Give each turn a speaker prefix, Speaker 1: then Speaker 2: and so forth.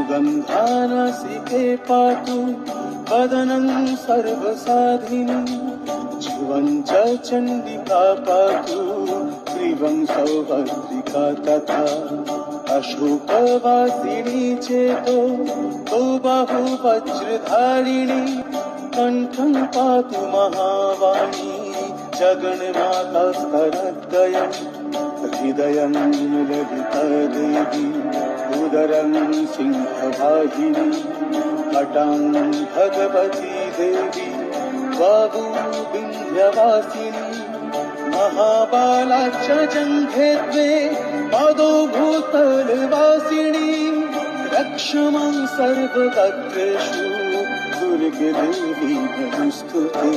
Speaker 1: सुगन्धानासिके पातु वदनं सर्वसाधिनी जीवं च चण्डिका पातु ग्रीवं सौभद्रिका तथा अशोकवासिनी चेतो तो बाहुवज्रधारिणी कण्ठं पातु महावाणी जगन्मातास्तनद्वयम् हृदयं ललिता देवी उदरं सिंहवाहिनी हठां भगवती देवी बाहु विन्ध्यवासिनी महाबाला च जङ्घे द्वे पादौ भूतलवासिनी रक्ष मां सर्वभद्रेषु दुर्गे देवी नमोऽस्तुते।